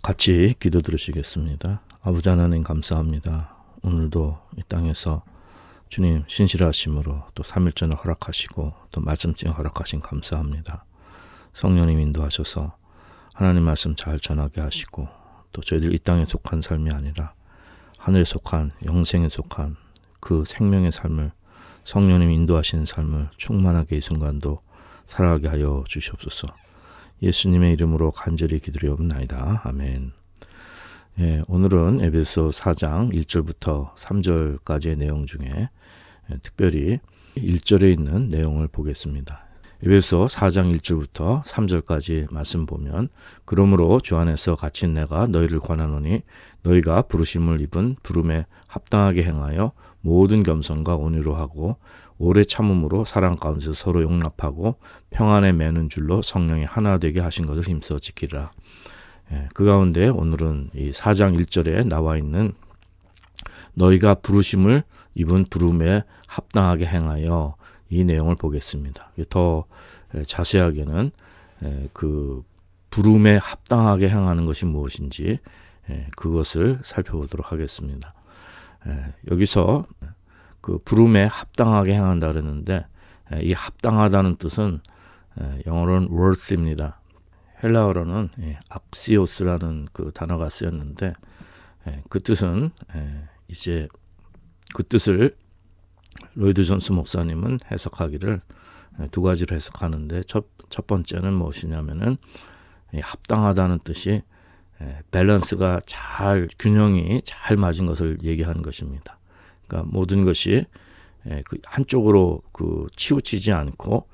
같이 기도 들으시겠습니다. 아버지 하나님 감사합니다. 오늘도 이 땅에서 주님 신실하심으로 또 3일전을 허락하시고 또 말씀증 허락하신 감사합니다. 성령님 인도하셔서 하나님 말씀 잘 전하게 하시고 또 저희들 이 땅에 속한 삶이 아니라 하늘에 속한 영생에 속한 그 생명의 삶을 성령님 인도하시는 삶을 충만하게 이 순간도 살아가게 하여 주시옵소서. 예수님의 이름으로 간절히 기도드리옵나이다. 아멘. 오늘은 에베소 4장 1절부터 3절까지의 내용 중에 특별히 1절에 있는 내용을 보겠습니다. 에베소 4장 1절부터 3절까지 말씀 보면, 그러므로 주 안에서 갇힌 내가 너희를 권하노니 너희가 부르심을 입은 부름에 합당하게 행하여 모든 겸손과 온유로 하고 오래 참음으로 사랑 가운데서 서로 용납하고 평안에 매는 줄로 성령이 하나 되게 하신 것을 힘써 지키라. 그 가운데 오늘은 이 4장 1절에 나와 있는 너희가 부르심을 입은 부름에 합당하게 행하여 이 내용을 보겠습니다. 더 자세하게는 그 부름에 합당하게 행하는 것이 무엇인지 그것을 살펴보도록 하겠습니다. 여기서 그 부름에 합당하게 행한다 그랬는데, 이 합당하다는 뜻은 영어로는 worth입니다. 헬라어로는 악시오스라는 그 단어가 쓰였는데, 그 뜻은 이제 그 뜻을 로이드 존스 목사님은 해석하기를 두 가지로 해석하는데, 첫 번째는 무엇이냐면은 합당하다는 뜻이 밸런스가 잘, 균형이 잘 맞은 것을 얘기하는 것입니다. 그러니까 모든 것이 그 한쪽으로 그 치우치지 않고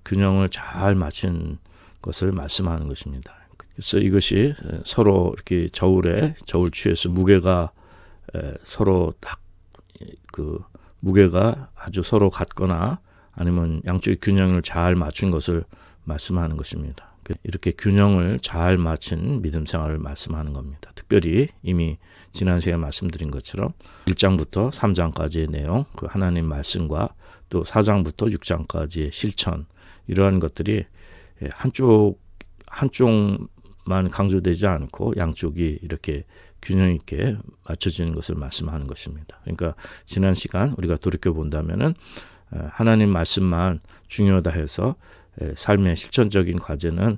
균형을 잘 맞춘 것을 말씀하는 것입니다. 그래서 이것이 서로 이렇게 저울추에서 무게가 서로 딱 그 무게가 아주 서로 같거나 아니면 양쪽의 균형을 잘 맞춘 것을 말씀하는 것입니다. 이렇게 균형을 잘 맞춘 믿음 생활을 말씀하는 겁니다. 특별히 이미 지난 시간에 말씀드린 것처럼 1장부터 3장까지의 내용, 그 하나님 말씀과 또 4장부터 6장까지의 실천, 이러한 것들이 한쪽만 강조되지 않고 양쪽이 이렇게 균형 있게 맞춰지는 것을 말씀하는 것입니다. 그러니까 지난 시간 우리가 돌이켜 본다면은 하나님 말씀만 중요하다 해서 삶의 실천적인 과제는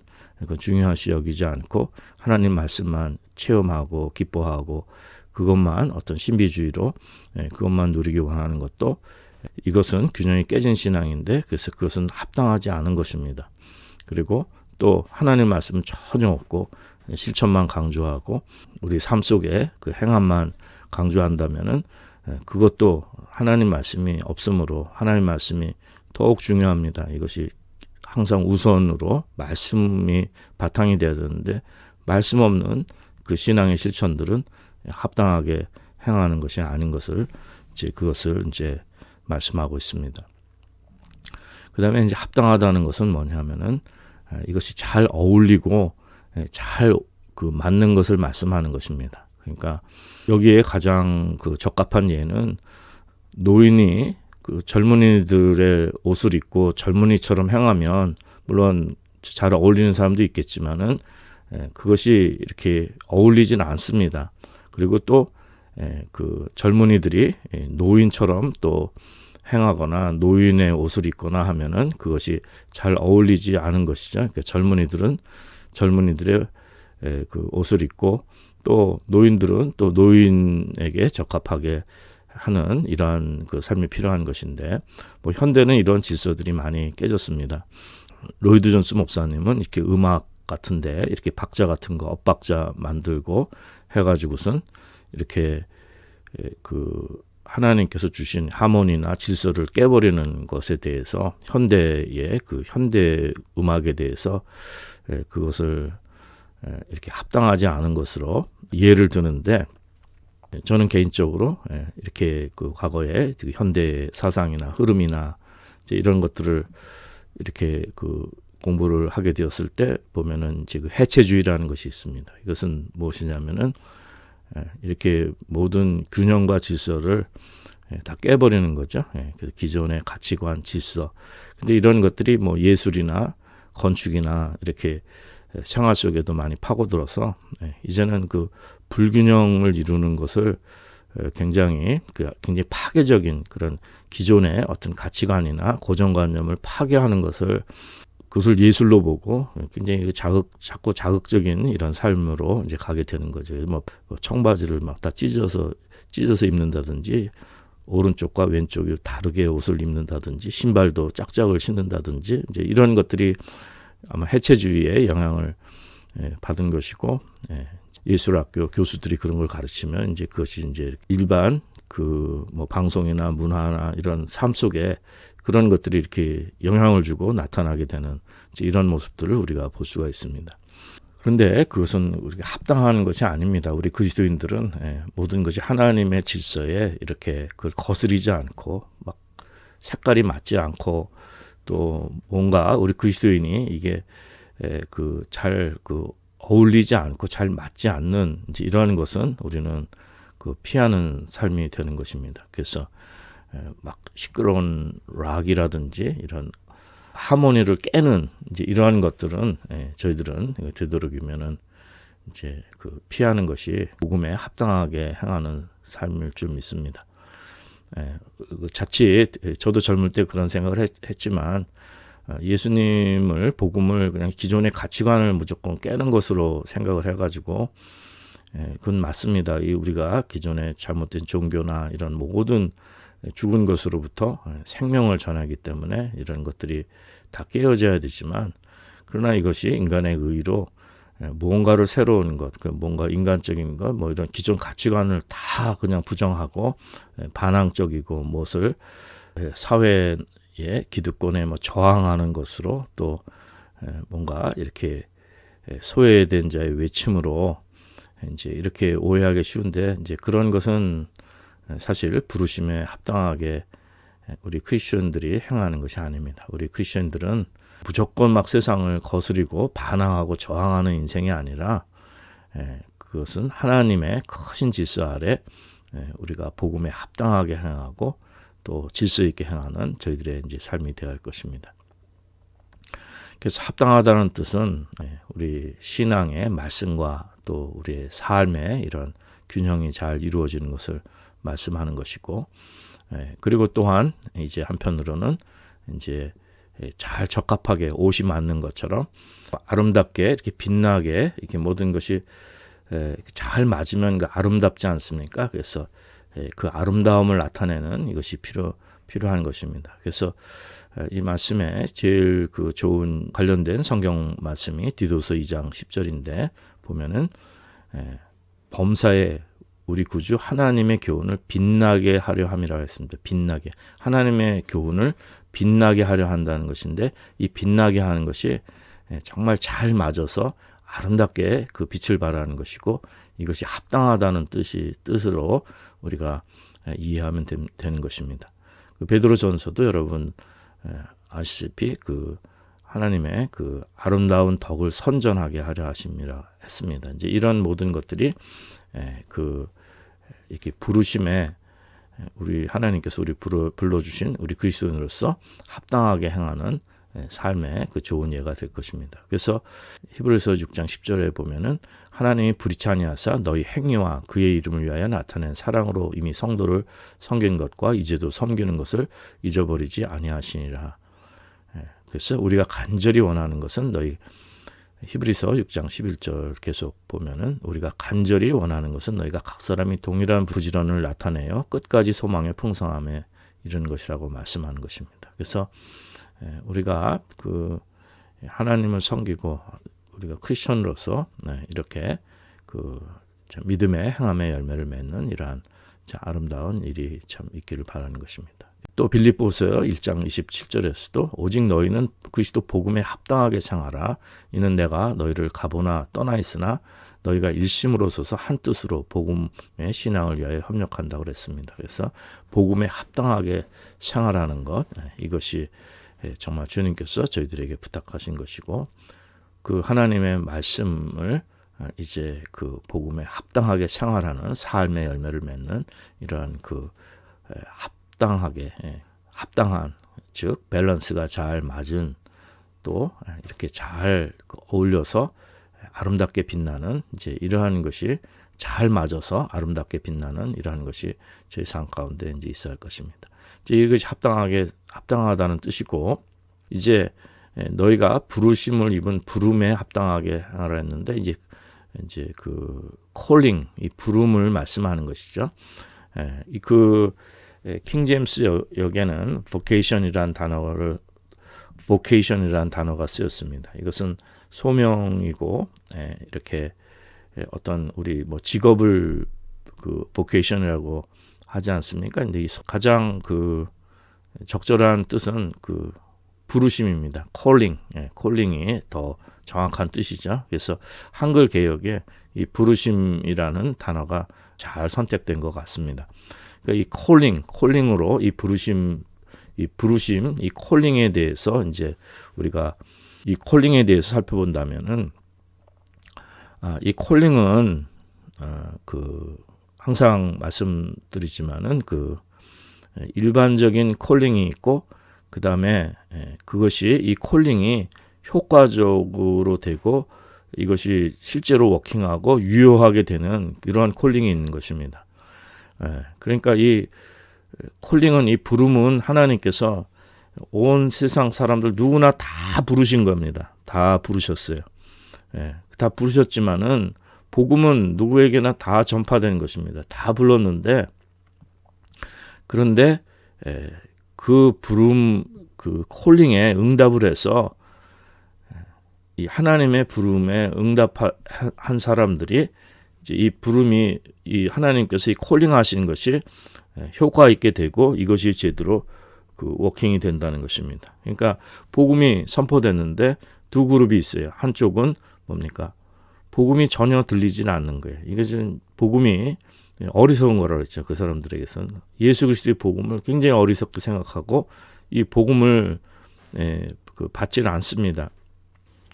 중요하시 여기지 않고 하나님 말씀만 체험하고 기뻐하고 그것만 어떤 신비주의로 그것만 누리기 원하는 것도, 이것은 균형이 깨진 신앙인데, 그래서 그것은 합당하지 않은 것입니다. 그리고 또 하나님 말씀은 전혀 없고 실천만 강조하고 우리 삶 속에 그 행함만 강조한다면은 그것도 하나님 말씀이 없으므로 하나님 말씀이 더욱 중요합니다. 이것이 항상 우선으로 말씀이 바탕이 되어야 되는데, 말씀 없는 그 신앙의 실천들은 합당하게 행하는 것이 아닌 것을 그것을 말씀하고 있습니다. 그 다음에 이제 합당하다는 것은 뭐냐면은 이것이 잘 어울리고 잘 그 맞는 것을 말씀하는 것입니다. 그러니까 여기에 가장 그 적합한 예는 노인이 그 젊은이들의 옷을 입고 젊은이처럼 행하면 물론 잘 어울리는 사람도 있겠지만은 그것이 이렇게 어울리진 않습니다. 그리고 또 그 젊은이들이 노인처럼 또 행하거나 노인의 옷을 입거나 하면은 그것이 잘 어울리지 않은 것이죠. 그러니까 젊은이들은 젊은이들의 그 옷을 입고 또 노인들은 또 노인에게 적합하게 하는 이러한 그 삶이 필요한 것인데, 뭐 현대는 이런 질서들이 많이 깨졌습니다. 로이드 존스 목사님은 이렇게 음악 같은데 이렇게 박자 같은 거 엇박자 만들고 해가지고선 이렇게 그 하나님께서 주신 하모니나 질서를 깨버리는 것에 대해서 현대의 그 현대 음악에 대해서 그것을 이렇게 합당하지 않은 것으로 예를 드는데, 저는 개인적으로 이렇게 그 과거의 현대 사상이나 흐름이나 이런 것들을 이렇게 그 공부를 하게 되었을 때 보면은 지금 해체주의라는 것이 있습니다. 이것은 무엇이냐면은 이렇게 모든 균형과 질서를 다 깨버리는 거죠. 기존의 가치관, 질서. 근데 이런 것들이 뭐 예술이나 건축이나 이렇게 생활 속에도 많이 파고들어서 이제는 그 불균형을 이루는 것을 굉장히 파괴적인 그런 기존의 어떤 가치관이나 고정관념을 파괴하는 그것을 예술로 보고 굉장히 자꾸 자극적인 이런 삶으로 이제 가게 되는 거죠. 뭐 청바지를 막 다 찢어서 입는다든지, 오른쪽과 왼쪽이 다르게 옷을 입는다든지, 신발도 짝짝을 신는다든지, 이제 이런 것들이 아마 해체주의의 영향을 받은 것이고, 예술학교 교수들이 그런 걸 가르치면 이제 그것이 이제 일반 뭐 방송이나 문화나 이런 삶 속에 그런 것들이 이렇게 영향을 주고 나타나게 되는 이런 모습들을 우리가 볼 수가 있습니다. 그런데 그것은 우리가 합당한 것이 아닙니다. 우리 그리스도인들은 모든 것이 하나님의 질서에 이렇게 그걸 거스리지 않고 막 색깔이 맞지 않고 또 뭔가 우리 그리스도인이 이게 잘 어울리지 않고 잘 맞지 않는 이제 이러한 것은 우리는 피하는 삶이 되는 것입니다. 그래서 막 시끄러운 락이라든지 이런 하모니를 깨는 이제 이러한 것들은 저희들은 되도록이면은 이제 피하는 것이 복음에 합당하게 행하는 삶일 줄 믿습니다. 자칫 저도 젊을 때 그런 생각을 했지만 복음을 그냥 기존의 가치관을 무조건 깨는 것으로 생각을 해가지고 그건 맞습니다. 우리가 기존의 잘못된 종교나 이런 모든 죽은 것으로부터 생명을 전하기 때문에 이런 것들이 다 깨어져야 되지만, 그러나 이것이 인간의 의로 무언가를 새로운 것, 뭔가 인간적인 것, 뭐 이런 기존 가치관을 다 그냥 부정하고 반항적이고 무엇을 사회의 기득권에 저항하는 것으로 또 뭔가 이렇게 소외된 자의 외침으로 이제 이렇게 오해하기 쉬운데, 이제 그런 것은 사실 부르심에 합당하게 우리 크리스천들이 행하는 것이 아닙니다. 우리 크리스천들은 무조건 막 세상을 거스리고 반항하고 저항하는 인생이 아니라 그것은 하나님의 크신 질서 아래 우리가 복음에 합당하게 행하고 또 질서 있게 행하는 저희들의 이제 삶이 되어야 할 것입니다. 그래서 합당하다는 뜻은 우리 신앙의 말씀과 또 우리의 삶의 이런 균형이 잘 이루어지는 것을 말씀하는 것이고, 그리고 또한 이제 한편으로는 이제 잘 적합하게 옷이 맞는 것처럼 아름답게 이렇게 빛나게 이렇게 모든 것이 잘 맞으면 아름답지 않습니까? 그래서 그 아름다움을 나타내는 이것이 필요한 것입니다. 그래서 이 말씀에 제일 좋은 관련된 성경 말씀이 디도서 2장 10절인데 보면은 범사에 우리 구주 하나님의 교훈을 빛나게 하려 함이라고 했습니다. 빛나게. 하나님의 교훈을 빛나게 하려 한다는 것인데, 이 빛나게 하는 것이 정말 잘 맞아서 아름답게 그 빛을 발하는 것이고, 이것이 합당하다는 뜻으로 우리가 이해하면 되는 것입니다. 베드로전서도 여러분 아시다시피 하나님의 아름다운 덕을 선전하게 하려 하심이라 했습니다. 이제 이런 모든 것들이 이렇게 부르심에 우리 하나님께서 불러주신 우리 그리스도인으로서 합당하게 행하는 삶의 좋은 예가 될 것입니다. 그래서 히브리서 6장 10절에 보면은 하나님이 불의치 아니하사 너희 행위와 그의 이름을 위하여 나타낸 사랑으로 이미 성도를 섬긴 것과 이제도 섬기는 것을 잊어버리지 아니하시니라. 그래서 우리가 간절히 원하는 것은 히브리서 6장 11절 계속 보면은 우리가 간절히 원하는 것은 너희가 각 사람이 동일한 부지런을 나타내어 끝까지 소망의 풍성함에 이르는 것이라고 말씀하는 것입니다. 그래서 우리가 하나님을 섬기고 우리가 크리스천으로서 이렇게 믿음의 행함의 열매를 맺는 이러한 아름다운 일이 참 있기를 바라는 것입니다. 또 빌립보서 1장 27절에서도 오직 너희는 그리스도 복음에 합당하게 생하라. 이는 내가 너희를 가보나 떠나 있으나 너희가 일심으로 서서 한 뜻으로 복음의 신앙을 위하여 협력한다고 그랬습니다. 그래서 복음에 합당하게 생활하는 것, 이것이 정말 주님께서 저희들에게 부탁하신 것이고, 그 하나님의 말씀을 이제 복음에 합당하게 생활하는 삶의 열매를 맺는 이러한 합당한 즉 밸런스가 잘 맞은 또 이렇게 잘 어울려서 아름답게 빛나는 이제 이러한 것이 잘 맞아서 아름답게 빛나는 이러한 것이 저희 삶 가운데 이제 있어야 할 것입니다. 이제 이것이 합당하다는 뜻이고, 이제 너희가 부르심을 입은 부름에 합당하게 하라 했는데, 이제 그 콜링, 이 부름을 말씀하는 것이죠. 킹제임스 역에는 vocation이라는 단어가 쓰였습니다. 이것은 소명이고, 이렇게 어떤 우리 뭐 직업을 그 vocation이라고 하지 않습니까? 근데 이 가장 그 적절한 뜻은 그 부르심입니다. 콜링이 더 정확한 뜻이죠. 그래서 한글 개역에 이 부르심이라는 단어가 잘 선택된 것 같습니다. 그러니까 이 콜링으로 이 부르심, 이 콜링에 대해서 이제 우리가 이 콜링에 대해서 살펴본다면은, 이 콜링은 항상 말씀드리지만은 그 일반적인 콜링이 있고, 그 다음에 그것이 이 콜링이 효과적으로 되고 이것이 실제로 워킹하고 유효하게 되는 그러한 콜링이 있는 것입니다. 그러니까 이 콜링은, 이 부름은 하나님께서 온 세상 사람들 누구나 다 부르신 겁니다. 다 부르셨어요. 다 부르셨지만은 복음은 누구에게나 다 전파되는 것입니다. 다 불렀는데, 그런데 그 부름, 그 콜링에 응답을 해서 이 하나님의 부름에 응답한 사람들이 이제 이 부름이, 이 하나님께서 이 콜링하시는 것이 효과 있게 되고 이것이 제대로 그 워킹이 된다는 것입니다. 그러니까 복음이 선포됐는데 두 그룹이 있어요. 한쪽은 뭡니까? 복음이 전혀 들리지는 않는 거예요. 이것은 복음이 어리석은 거라고 했죠. 그 사람들에게서는 예수 그리스도의 복음을 굉장히 어리석게 생각하고 이 복음을 받지는 않습니다.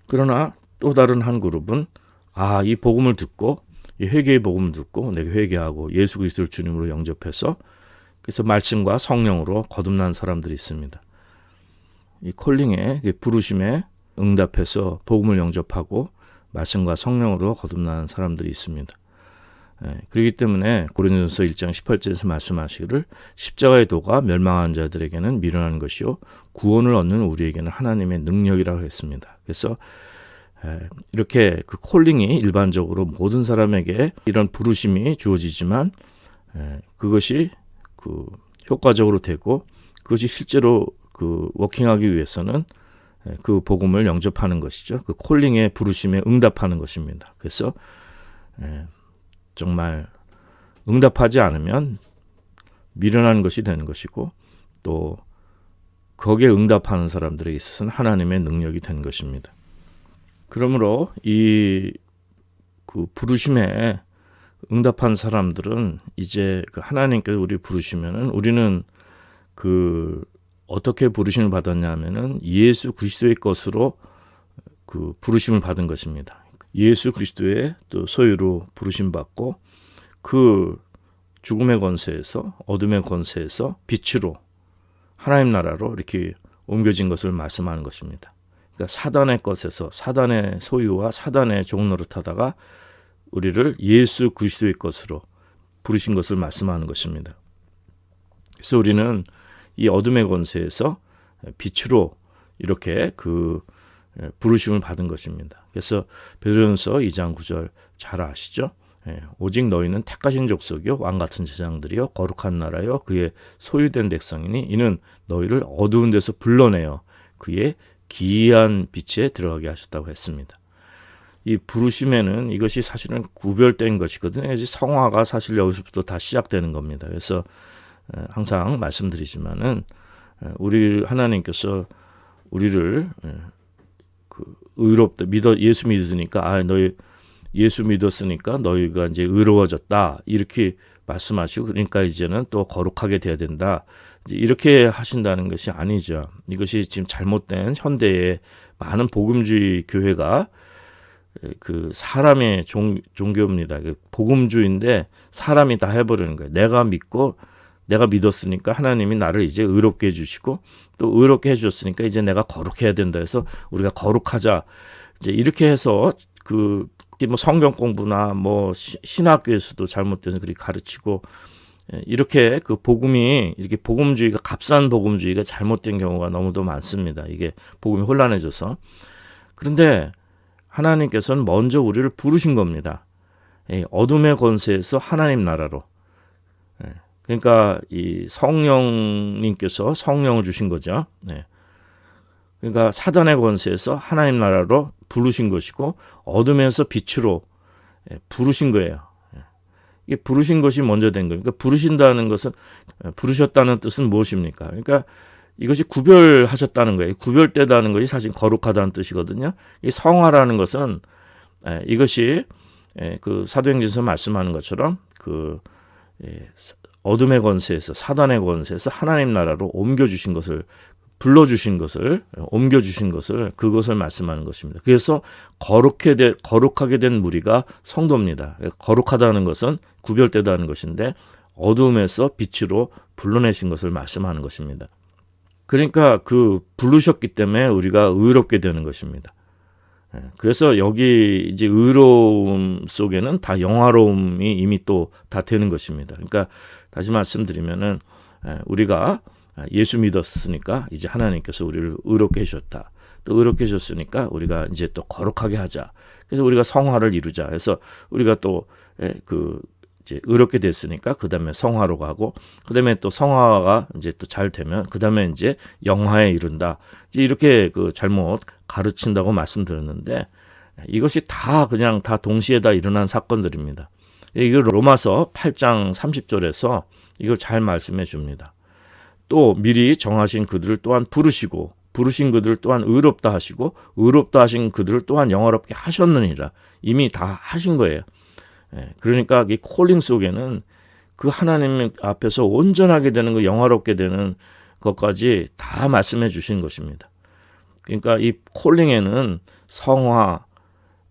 그러나 또 다른 한 그룹은 이 복음을 듣고, 이 회개의 복음을 듣고 내가 회개하고 예수 그리스도를 주님으로 영접해서 그래서 말씀과 성령으로 거듭난 사람들이 있습니다. 이 콜링에, 부르심에 응답해서 복음을 영접하고 말씀과 성령으로 거듭난 사람들이 있습니다. 그렇기 때문에 고린도전서 1장 18절에서 말씀하시기를 십자가의 도가 멸망한 자들에게는 미련한 것이요 구원을 얻는 우리에게는 하나님의 능력이라고 했습니다. 그래서 이렇게 그 콜링이 일반적으로 모든 사람에게 이런 부르심이 주어지지만 그것이 그 효과적으로 되고 그것이 실제로 그 워킹하기 위해서는 그 복음을 영접하는 것이죠. 그 콜링의 부르심에 응답하는 것입니다. 그래서 정말 응답하지 않으면 미련한 것이 되는 것이고, 또 거기에 응답하는 사람들에 있어서는 하나님의 능력이 되는 것입니다. 그러므로 이 그 부르심에 응답한 사람들은 이제 그 하나님께서 우리 부르시면은 우리는 그 어떻게 부르심을 받았냐면은 예수 그리스도의 것으로 그 부르심을 받은 것입니다. 예수 그리스도의 또 소유로 부르심 받고 그 죽음의 권세에서, 어둠의 권세에서 빛으로 하나님 나라로 이렇게 옮겨진 것을 말씀하는 것입니다. 그러니까 사단의 것에서, 사단의 소유와 사단의 종노릇 하다가 우리를 예수 그리스도의 것으로 부르신 것을 말씀하는 것입니다. 그래서 우리는 이 어둠의 권세에서 빛으로 이렇게 그 부르심을 받은 것입니다. 그래서 베드로전서 2장 9절 잘 아시죠? 오직 너희는 택하신 족속이요 왕같은 제장들이요 거룩한 나라요 그의 소유된 백성이니 이는 너희를 어두운 데서 불러내어 그의 기이한 빛에 들어가게 하셨다고 했습니다. 이 부르심에는 이것이 사실은 구별된 것이거든요. 성화가 사실 여기서부터 다 시작되는 겁니다. 그래서 항상 말씀드리지만은 우리 하나님께서 우리를 그 의롭다 예수 믿으니까 너희 예수 믿었으니까 너희가 이제 의로워졌다 이렇게 말씀하시고, 그러니까 이제는 또 거룩하게 돼야 된다 이렇게 하신다는 것이 아니죠. 이것이 지금 잘못된 현대의 많은 복음주의 교회가 그 사람의 종교입니다. 복음주의인데 사람이 다 해버리는 거예요. 내가 믿고 내가 믿었으니까 하나님이 나를 이제 의롭게 해주시고 또 의롭게 해주셨으니까 이제 내가 거룩해야 된다 해서 우리가 거룩하자. 이제 이렇게 해서 뭐 성경 공부나 뭐 신학교에서도 잘못돼서 그렇게 가르치고 이렇게 그 복음이 이렇게 복음주의가 값싼 복음주의가 잘못된 경우가 너무도 많습니다. 이게 복음이 혼란해져서. 그런데 하나님께서는 먼저 우리를 부르신 겁니다. 어둠의 권세에서 하나님 나라로. 그러니까 이 성령님께서 성령을 주신 거죠. 그러니까 사단의 권세에서 하나님 나라로 부르신 것이고 어둠에서 빛으로 부르신 거예요. 이게 부르신 것이 먼저 된 거니까 부르신다는 것은 부르셨다는 뜻은 무엇입니까? 그러니까 이것이 구별하셨다는 거예요. 구별되다는 것이 사실 거룩하다는 뜻이거든요. 이 성화라는 것은 이것이 그 사도행전에서 말씀하는 것처럼 어둠의 권세에서 사단의 권세에서 하나님 나라로 옮겨주신 것을 불러주신 것을 옮겨주신 것을 그것을 말씀하는 것입니다. 그래서 거룩하게 된 무리가 성도입니다. 거룩하다는 것은 구별되다는 것인데 어둠에서 빛으로 불러내신 것을 말씀하는 것입니다. 그러니까 그 부르셨기 때문에 우리가 의롭게 되는 것입니다. 그래서 여기 이제 의로움 속에는 다 영화로움이 이미 또 다 되는 것입니다. 그러니까 다시 말씀드리면은 우리가 예수 믿었으니까 이제 하나님께서 우리를 의롭게 해주셨다. 또 의롭게 해주셨으니까 우리가 이제 또 거룩하게 하자. 그래서 우리가 성화를 이루자. 그래서 우리가 또 이제 의롭게 됐으니까 그 다음에 성화로 가고 그 다음에 또 성화가 이제 또 잘 되면 그 다음에 이제 영화에 이른다. 이제 이렇게 잘못 가르친다고 말씀드렸는데 이것이 다 그냥 다 동시에 다 일어난 사건들입니다. 이거 로마서 8장 30절에서 이걸 잘 말씀해 줍니다. 또 미리 정하신 그들을 또한 부르시고 부르신 그들을 또한 의롭다 하시고 의롭다 하신 그들을 또한 영화롭게 하셨느니라. 이미 다 하신 거예요. 그러니까 이 콜링 속에는 그 하나님 앞에서 온전하게 되는 거 영화롭게 되는 것까지 다 말씀해 주신 것입니다. 그러니까 이 콜링에는 성화,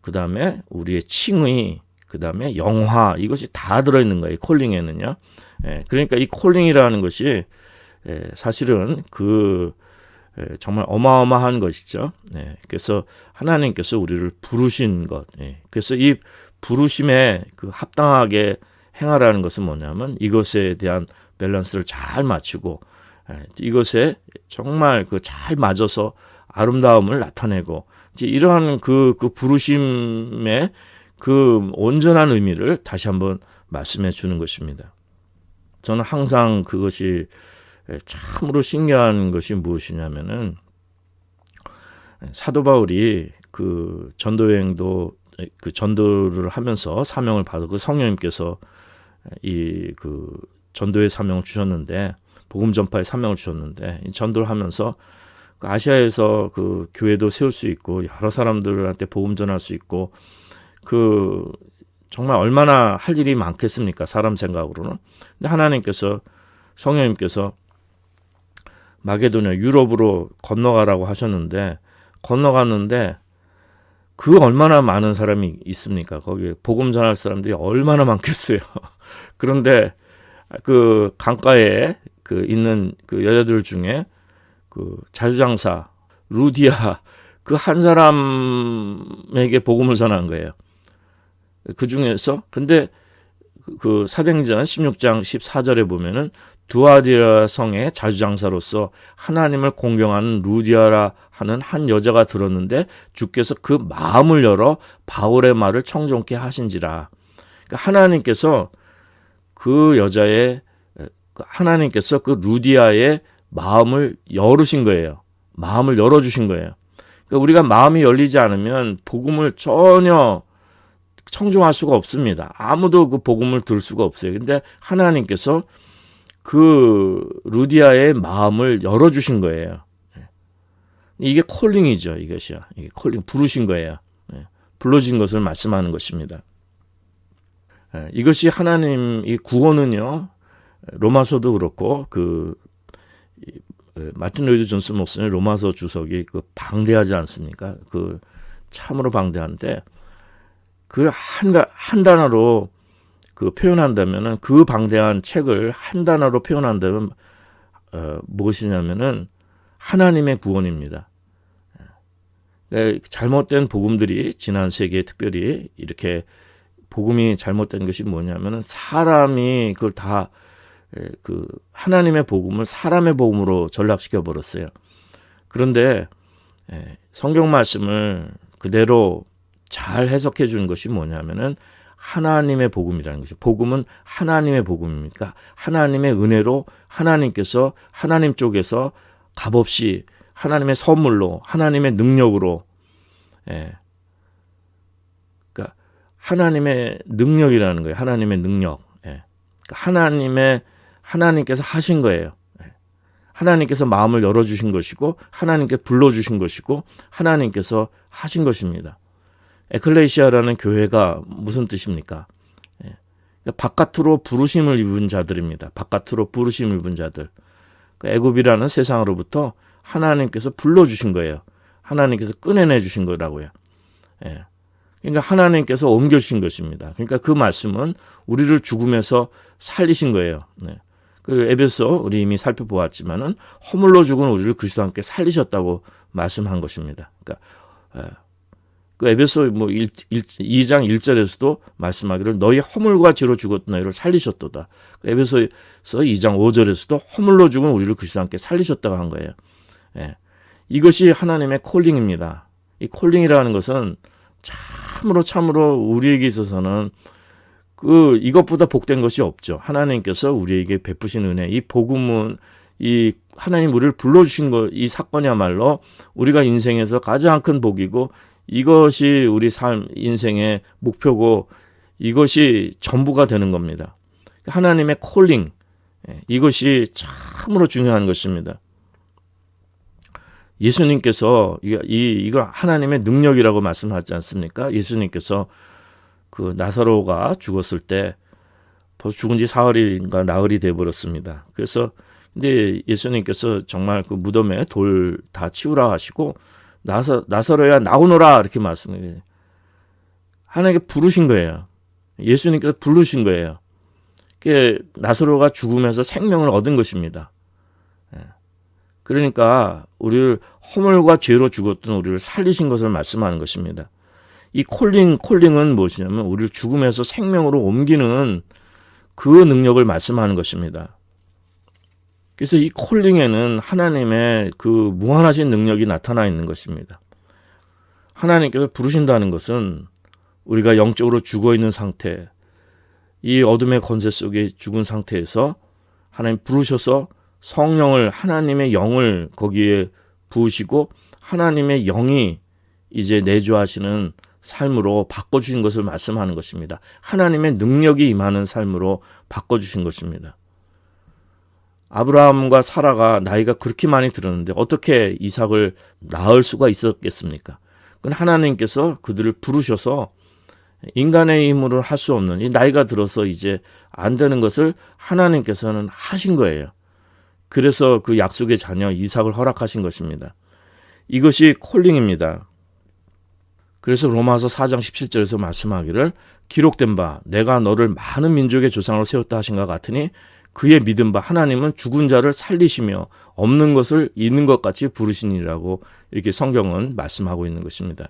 그 다음에 우리의 칭의, 그 다음에 영화 이것이 다 들어있는 거예요. 콜링에는요. 그러니까 이 콜링이라는 것이 사실은 정말 어마어마한 것이죠. 그래서 하나님께서 우리를 부르신 것. 그래서 이 부르심에 합당하게 행하라는 것은 뭐냐면 이것에 대한 밸런스를 잘 맞추고 이것에 정말 잘 맞아서 아름다움을 나타내고 이제 이러한 그 부르심의 온전한 의미를 다시 한번 말씀해 주는 것입니다. 저는 항상 그것이 참으로 신기한 것이 무엇이냐면은 사도 바울이 전도를 하면서 사명을 받고 성령님께서 이 전도의 사명을 주셨는데 복음 전파의 사명을 주셨는데 이 전도를 하면서 아시아에서 교회도 세울 수 있고 여러 사람들한테 복음 전할 수 있고 정말 얼마나 할 일이 많겠습니까? 사람 생각으로는. 근데 하나님께서 성령님께서 마게도냐 유럽으로 건너가라고 하셨는데 건너갔는데 얼마나 많은 사람이 있습니까? 거기에 복음 전할 사람들이 얼마나 많겠어요. 그런데 강가에 있는 여자들 중에 자주장사 루디아 한 사람에게 복음을 전한 거예요. 그 중에서 근데 사도행전 16장 14절에 보면은 두아디라 성의 자주장사로서 하나님을 공경하는 루디아라 하는 한 여자가 들었는데 주께서 그 마음을 열어 바울의 말을 청종케 하신지라. 그러니까 하나님께서 하나님께서 루디아의 마음을 열으신 거예요. 마음을 열어주신 거예요. 그러니까 우리가 마음이 열리지 않으면 복음을 전혀 청종할 수가 없습니다. 아무도 복음을 들을 수가 없어요. 근데 하나님께서 루디아의 마음을 열어주신 거예요. 이게 콜링이죠. 이게 콜링, 부르신 거예요. 불러진 것을 말씀하는 것입니다. 이것이 하나님, 이 구원은요, 로마서도 그렇고, 마틴 로이드 존슨 목사님 로마서 주석이 방대하지 않습니까? 참으로 방대한데, 한 단어로 그 표현한다면은 그 방대한 책을 한 단어로 표현한다면 무엇이냐면은 하나님의 구원입니다. 잘못된 복음들이 지난 세기에 특별히 이렇게 복음이 잘못된 것이 뭐냐면은 사람이 그걸 다 그 하나님의 복음을 사람의 복음으로 전락시켜 버렸어요. 그런데 성경 말씀을 그대로 잘 해석해 주는 것이 뭐냐면은 하나님의 복음이라는 것이죠. 복음은 하나님의 복음입니까? 하나님의 은혜로 하나님께서 하나님 쪽에서 값없이 하나님의 선물로 하나님의 능력으로 그러니까 하나님의 능력이라는 거예요. 하나님의 능력. 그러니까 하나님께서 하신 거예요. 하나님께서 마음을 열어주신 것이고 하나님께 불러주신 것이고 하나님께서 하신 것입니다. 에클레시아라는 교회가 무슨 뜻입니까? 그러니까 바깥으로 부르심을 입은 자들입니다. 바깥으로 부르심을 입은 자들. 애굽이라는 세상으로부터 하나님께서 불러주신 거예요. 하나님께서 꺼내내 주신 거라고요. 그러니까 하나님께서 옮겨주신 것입니다. 그러니까 그 말씀은 우리를 죽음에서 살리신 거예요. 그 에베소 우리 이미 살펴보았지만은 허물로 죽은 우리를 그리스도와 함께 살리셨다고 말씀한 것입니다. 그러니까 그 에베소 2장 1절에서도 말씀하기를 너희 허물과 죄로 죽었던 너희를 살리셨도다. 에베소서 2장 5절에서도 허물로 죽은 우리를 그리스도와 함께 살리셨다고 한 거예요. 이것이 하나님의 콜링입니다. 이 콜링이라는 것은 참으로 우리에게 있어서는 이것보다 복된 것이 없죠. 하나님께서 우리에게 베푸신 은혜, 이 복음은 이 하나님 우리를 불러주신 것, 이 사건이야말로 우리가 인생에서 가장 큰 복이고 이것이 우리 인생의 목표고 이것이 전부가 되는 겁니다. 하나님의 콜링, 이것이 참으로 중요한 것입니다. 예수님께서 이거 하나님의 능력이라고 말씀하지 않습니까? 예수님께서 그 나사로가 죽었을 때 벌써 죽은 지 사흘인가 나흘이 돼 버렸습니다. 그래서 근데 예수님께서 정말 그 무덤에 돌 다 치우라 하시고 나사로야 나오너라 이렇게 말씀해요. 하나님께 부르신 거예요. 예수님께서 부르신 거예요. 나사로가 죽으면서 생명을 얻은 것입니다. 그러니까 우리를 허물과 죄로 죽었던 우리를 살리신 것을 말씀하는 것입니다. 이 콜링은 무엇이냐면 우리를 죽음에서 생명으로 옮기는 그 능력을 말씀하는 것입니다. 그래서 이 콜링에는 하나님의 그 무한하신 능력이 나타나 있는 것입니다. 하나님께서 부르신다는 것은 우리가 영적으로 죽어 있는 상태, 이 어둠의 권세 속에 죽은 상태에서 하나님 부르셔서 성령을 하나님의 영을 거기에 부으시고 하나님의 영이 이제 내주하시는 삶으로 바꿔주신 것을 말씀하는 것입니다. 하나님의 능력이 임하는 삶으로 바꿔주신 것입니다. 아브라함과 사라가 나이가 그렇게 많이 들었는데 어떻게 이삭을 낳을 수가 있었겠습니까? 그건 하나님께서 그들을 부르셔서 인간의 힘으로 할 수 없는 이 나이가 들어서 이제 안 되는 것을 하나님께서는 하신 거예요. 그래서 그 약속의 자녀 이삭을 허락하신 것입니다. 이것이 콜링입니다. 그래서 로마서 4장 17절에서 말씀하기를 기록된 바 내가 너를 많은 민족의 조상으로 세웠다 하신 것 같으니 그의 믿은 바 하나님은 죽은 자를 살리시며 없는 것을 있는 것 같이 부르시니라고 이렇게 성경은 말씀하고 있는 것입니다.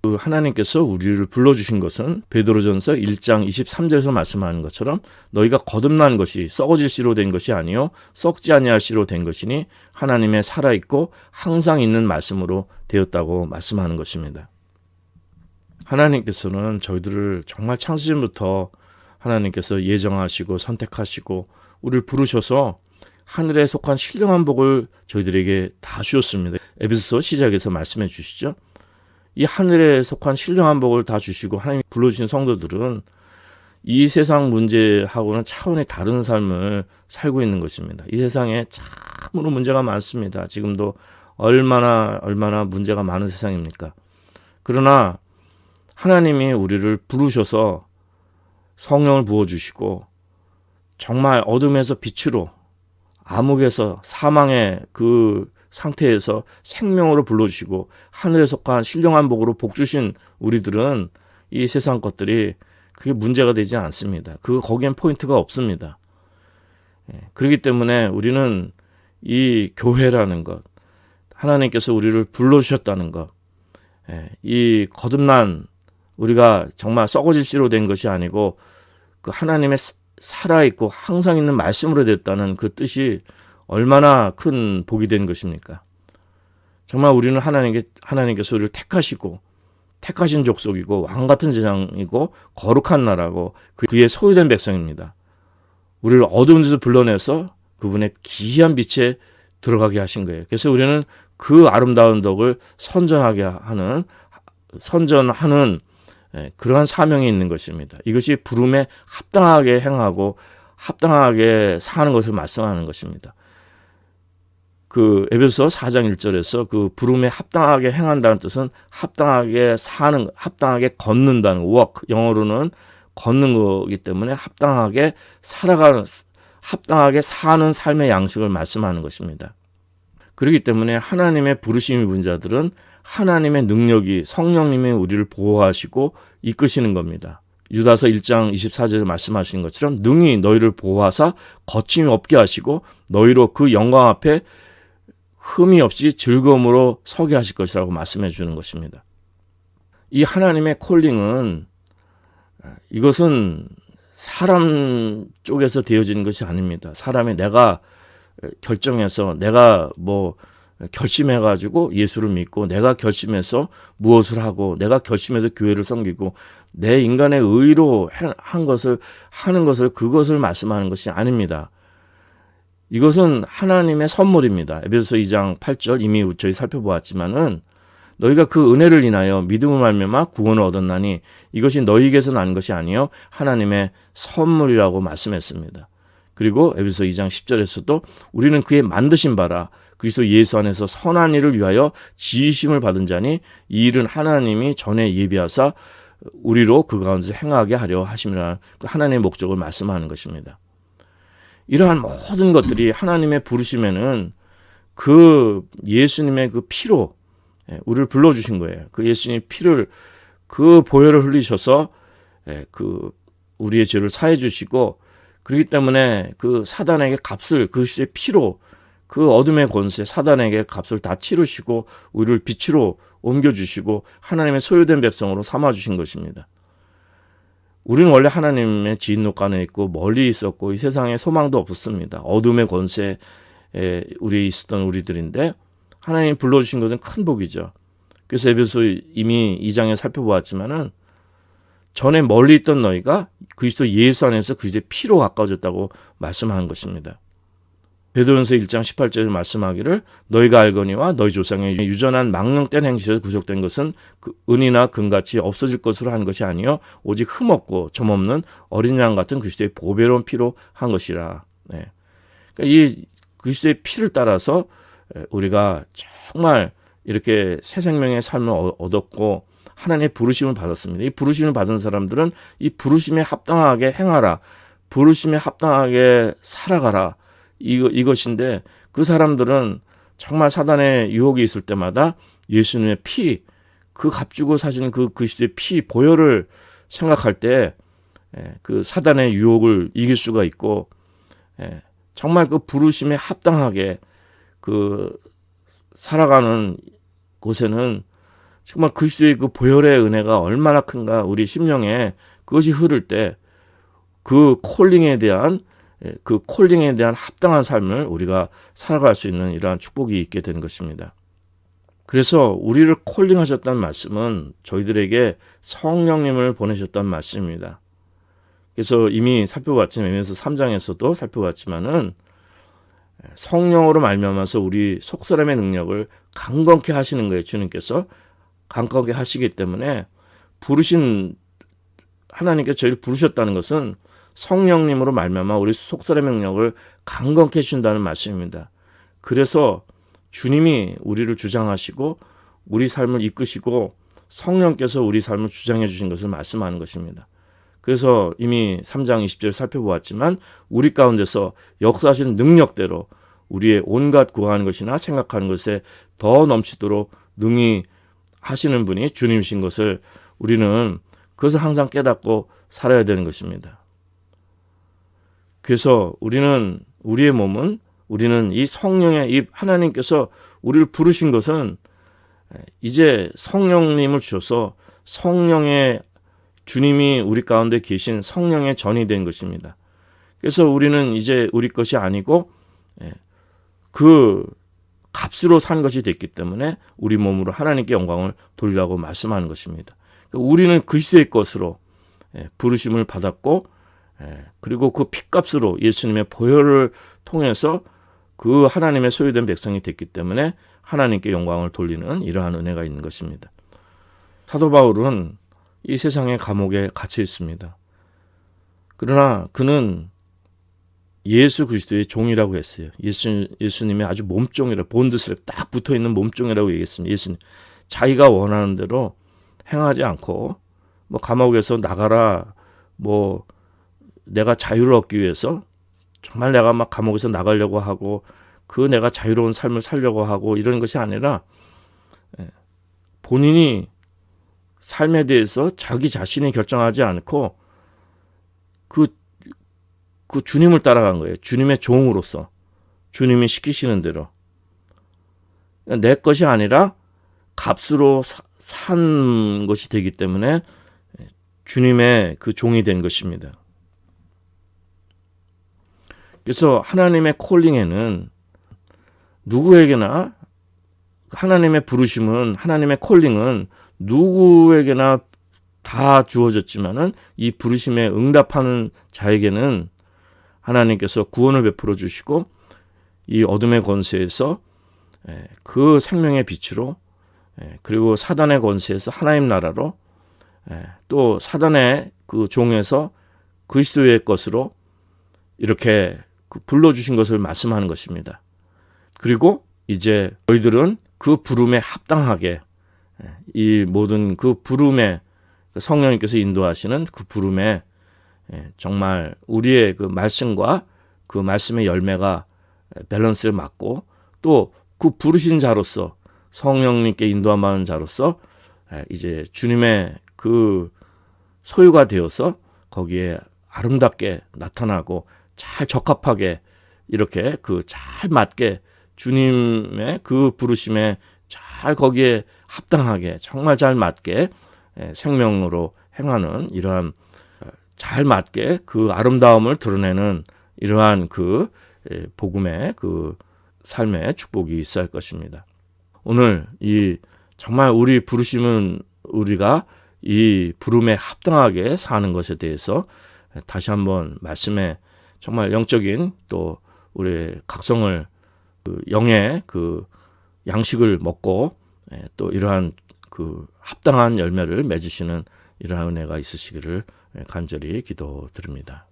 그 하나님께서 우리를 불러주신 것은 베드로전서 1장 23절에서 말씀하는 것처럼 너희가 거듭난 것이 썩어질 씨로 된 것이 아니요 썩지 아니할 씨로 된 것이니 하나님의 살아있고 항상 있는 말씀으로 되었다고 말씀하는 것입니다. 하나님께서는 저희들을 정말 창세전부터 하나님께서 예정하시고 선택하시고 우리를 부르셔서 하늘에 속한 신령한 복을 저희들에게 다 주셨습니다. 에베소서 시작에서 말씀해 주시죠. 이 하늘에 속한 신령한 복을 다 주시고 하나님이 불러주신 성도들은 이 세상 문제하고는 차원이 다른 삶을 살고 있는 것입니다. 이 세상에 참으로 문제가 많습니다. 지금도 얼마나 문제가 많은 세상입니까? 그러나 하나님이 우리를 부르셔서 성령을 부어주시고 정말 어둠에서 빛으로 암흑에서 사망의 그 상태에서 생명으로 불러주시고 하늘에 속한 신령한 복으로 복 주신 우리들은 이 세상 것들이 그게 문제가 되지 않습니다. 거기엔 포인트가 없습니다. 그렇기 때문에 우리는 이 교회라는 것, 하나님께서 우리를 불러주셨다는 것, 이 거듭난 우리가 정말 썩어질 씨로 된 것이 아니고 그 하나님의 살아있고 항상 있는 말씀으로 됐다는 그 뜻이 얼마나 큰 복이 된 것입니까? 정말 우리는 하나님께서 우리를 택하신 족속이고 왕같은 제장이고 거룩한 나라고 그의 소유된 백성입니다. 우리를 어두운 데서 불러내서 그분의 기이한 빛에 들어가게 하신 거예요. 그래서 우리는 그 아름다운 덕을 선전하는 그러한 사명이 있는 것입니다. 이것이 부름에 합당하게 행하고 합당하게 사는 것을 말씀하는 것입니다. 그 에베소서 4장 1절에서 그 부름에 합당하게 행한다는 뜻은 합당하게 사는, 합당하게 걷는다는 walk, 영어로는 걷는 거기 때문에 합당하게 사는 삶의 양식을 말씀하는 것입니다. 그렇기 때문에 하나님의 부르심이 입은 자들은 하나님의 능력이 성령님이 우리를 보호하시고 이끄시는 겁니다. 유다서 1장 24절에 말씀하신 것처럼 능히 너희를 보호하사 거침이 없게 하시고 너희로 그 영광 앞에 흠이 없이 즐거움으로 서게 하실 것이라고 말씀해 주는 것입니다. 이 하나님의 콜링은 이것은 사람 쪽에서 되어지는 것이 아닙니다. 사람이 내가 결정해서 내가 결심해가지고 예수를 믿고 내가 결심해서 무엇을 하고 내가 결심해서 교회를 섬기고 내 인간의 의로 하는 것을 그것을 말씀하는 것이 아닙니다. 이것은 하나님의 선물입니다. 에베소서 2장 8절 이미 저희 살펴보았지만은 너희가 그 은혜를 인하여 믿음을 말미암아 구원을 얻었나니 이것이 너희에게서 난 것이 아니요 하나님의 선물이라고 말씀했습니다. 그리고 에베소서 2장 10절에서도 우리는 그의 만드신 바라 그리스도 예수 안에서 선한 일을 위하여 지으심을 받은 자니 이 일은 하나님이 전에 예비하사 우리로 그 가운데서 행하게 하려 하심이라는 하나님의 목적을 말씀하는 것입니다. 이러한 모든 것들이 하나님의 부르심에는 그 예수님의 그 피로 우리를 불러주신 거예요. 그 예수님의 피를 그 보혈을 흘리셔서 그 우리의 죄를 사해 주시고 그렇기 때문에 그 사단에게 값을 그리스도의 피로 그 어둠의 권세 사단에게 값을 다 치르시고 우리를 빛으로 옮겨주시고 하나님의 소유된 백성으로 삼아주신 것입니다. 우리는 원래 하나님의 진노 안에 있고 멀리 있었고 이 세상에 소망도 없었습니다. 어둠의 권세에 우리 있었던 우리들인데 하나님이 불러주신 것은 큰 복이죠. 그래서 에베소 이미 2장에 살펴보았지만은 전에 멀리 있던 너희가 그리스도 예수 안에서 그리스도의 피로 가까워졌다고 말씀한 것입니다. 베드로전서 1장 18절에 말씀하기를 너희가 알거니와 너희 조상의 유전한 망령된 행실에서 구속된 것은 그 은이나 금같이 없어질 것으로 한 것이 아니요 오직 흠없고 점없는 어린 양 같은 그리스도의 보배로운 피로 한 것이라. 그러니까 이 그리스도의 피를 따라서 우리가 정말 이렇게 새 생명의 삶을 얻었고 하나님의 부르심을 받았습니다. 이 부르심을 받은 사람들은 이 부르심에 합당하게 행하라. 부르심에 합당하게 살아가라. 이것인데 그 사람들은 정말 사단의 유혹이 있을 때마다 예수님의 피, 그 값주고 사신 그 그리스도의 피 보혈을 생각할 때 그 사단의 유혹을 이길 수가 있고 정말 그 부르심에 합당하게 그 살아가는 곳에는 정말 그리스도의 그 보혈의 은혜가 얼마나 큰가 우리 심령에 그것이 흐를 때 그 콜링에 대한 합당한 삶을 우리가 살아갈 수 있는 이러한 축복이 있게 된 것입니다. 그래서 우리를 콜링하셨다는 말씀은 저희들에게 성령님을 보내셨다는 말씀입니다. 그래서 이미 살펴봤지만 에베소서 3장에서도 살펴봤지만은 성령으로 말미암아서 우리 속사람의 능력을 강건케 하시는 거예요. 주님께서 강건케 하시기 때문에 하나님께서 저희를 부르셨다는 것은 성령님으로 말미암아 우리 속사람의 능력을 강건케 해준다는 말씀입니다. 그래서 주님이 우리를 주장하시고 우리 삶을 이끄시고 성령께서 우리 삶을 주장해 주신 것을 말씀하는 것입니다. 그래서 이미 3장 20절 살펴보았지만 우리 가운데서 역사하시는 능력대로 우리의 온갖 구하는 것이나 생각하는 것에 더 넘치도록 능히 하시는 분이 주님이신 것을 우리는 그것을 항상 깨닫고 살아야 되는 것입니다. 그래서 우리의 몸은 우리는 이 성령의 이 하나님께서 우리를 부르신 것은 이제 성령님을 주셔서 성령의 주님이 우리 가운데 계신 성령의 전이 된 것입니다. 그래서 우리는 이제 우리 것이 아니고 그 값으로 산 것이 됐기 때문에 우리 몸으로 하나님께 영광을 돌리라고 말씀하는 것입니다. 우리는 그리스도의 것으로 부르심을 받았고 그리고 그 핏값으로 예수님의 보혈을 통해서 그 하나님의 소유된 백성이 됐기 때문에 하나님께 영광을 돌리는 이러한 은혜가 있는 것입니다. 사도 바울은 이 세상의 감옥에 갇혀 있습니다. 그러나 그는 예수 그리스도의 종이라고 했어요. 예수님의 아주 몸종이라 본드스랩 딱 붙어있는 몸종이라고 얘기했습니다. 예수님 자기가 원하는 대로 행하지 않고 감옥에서 나가라 내가 자유를 얻기 위해서 정말 내가 막 감옥에서 나가려고 하고 내가 자유로운 삶을 살려고 하고 이런 것이 아니라 본인이 삶에 대해서 자기 자신이 결정하지 않고 그 주님을 따라간 거예요. 주님의 종으로서 주님이 시키시는 대로 내 것이 아니라 값으로 산 것이 되기 때문에 주님의 그 종이 된 것입니다. 그래서 하나님의 콜링에는 누구에게나 하나님의 부르심은 하나님의 콜링은 누구에게나 다 주어졌지만은 이 부르심에 응답하는 자에게는 하나님께서 구원을 베풀어 주시고 이 어둠의 권세에서 그 생명의 빛으로 그리고 사단의 권세에서 하나님 나라로 또 사단의 그 종에서 그리스도의 것으로 이렇게 불러주신 것을 말씀하는 것입니다. 그리고 이제 너희들은 그 부름에 합당하게 이 모든 그 부름에 성령님께서 인도하시는 그 부름에 정말 우리의 그 말씀과 그 말씀의 열매가 밸런스를 맞고 또 그 부르신 자로서 성령님께 인도함받은 자로서 이제 주님의 그 소유가 되어서 거기에 아름답게 나타나고 잘 적합하게 이렇게 잘 맞게 주님의 그 부르심에 잘 거기에 합당하게 정말 잘 맞게 생명으로 행하는 이러한 잘 맞게 그 아름다움을 드러내는 이러한 그 복음의 그 삶의 축복이 있어야 할 것입니다. 오늘 이 정말 우리 부르심은 우리가 이 부름에 합당하게 사는 것에 대해서 다시 한번 말씀에 정말 영적인 또 우리 각성을 영의 그 양식을 먹고 또 이러한 그 합당한 열매를 맺으시는 이러한 은혜가 있으시기를 간절히 기도드립니다.